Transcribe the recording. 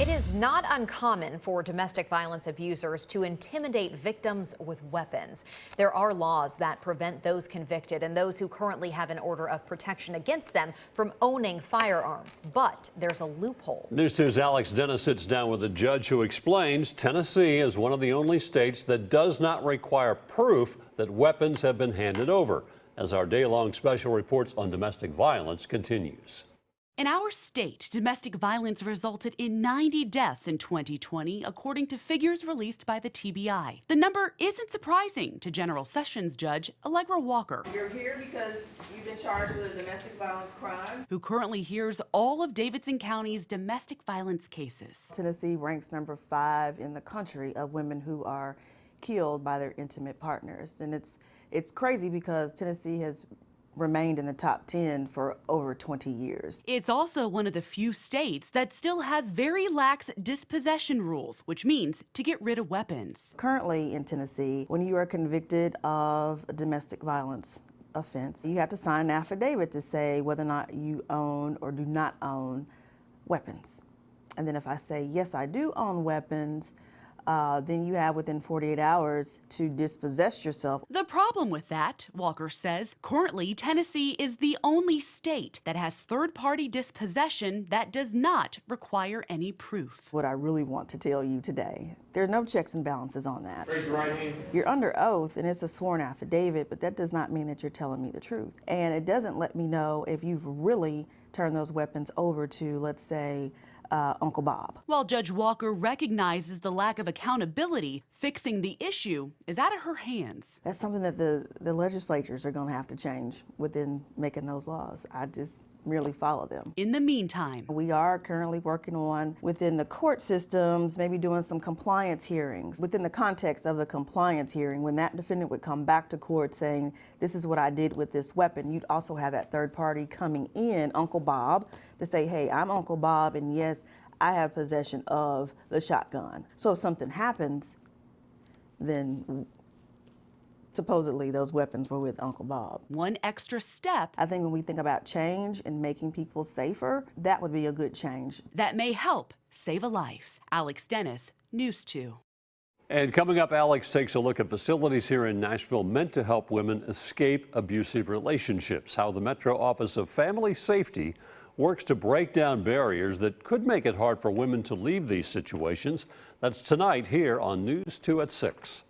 It is not uncommon for domestic violence abusers to intimidate victims with weapons. There are laws that prevent those convicted and those who currently have an order of protection against them from owning firearms. But there's a loophole. News 2's Alex Dennis sits down with a judge who explains Tennessee is one of the only states that does not require proof that weapons have been handed over, as our day-long special reports on domestic violence continues. In our state, domestic violence resulted in 90 deaths in 2020, according to figures released by the TBI. The number isn't surprising to General Sessions Judge Allegra Walker. You're here because you've been charged with a domestic violence crime, Who currently hears all of Davidson County's domestic violence cases. Tennessee ranks number 5 in the country of women who are killed by their intimate partners. And it's crazy because Tennessee has remained in the top 10 for over 20 years. It's also one of the few states that still has very lax dispossession rules, which means to get rid of weapons. Currently in Tennessee, when you are convicted of a domestic violence offense, you have to sign an affidavit to say whether or not you own or do not own weapons. And then if I say, yes, I do own weapons, then you have within 48 hours to dispossess yourself. The problem with that, Walker says, currently Tennessee is the only state that has third-party dispossession that does not require any proof. What I really want to tell you today, there are no checks and balances on that. Raise your right hand. You're under oath and it's a sworn affidavit, but that does not mean that you're telling me the truth. And it doesn't let me know if you've really turned those weapons over to, let's say, Uncle Bob. While Judge Walker recognizes the lack of accountability, fixing the issue is out of her hands. That's something that the legislatures are going to have to change within making those laws. I just merely follow them. In the meantime, we are currently working on, within the court systems, maybe doing some compliance hearings. Within the context of the compliance hearing, when that defendant would come back to court saying, this is what I did with this weapon, you'd also have that third party coming in, Uncle Bob, to say, hey, I'm Uncle Bob, and yes, I have possession of the shotgun. So if something happens, then supposedly those weapons were with Uncle Bob. One extra step I think when we think about change and making people safer, that would be a good change. that may help save a life. Alex Dennis, News 2. And coming up, Alex takes a look at facilities here in Nashville meant to help women escape abusive relationships, how the Metro Office of Family Safety works to break down barriers that could make it hard for women to leave these situations. That's tonight here on News 2 at 6.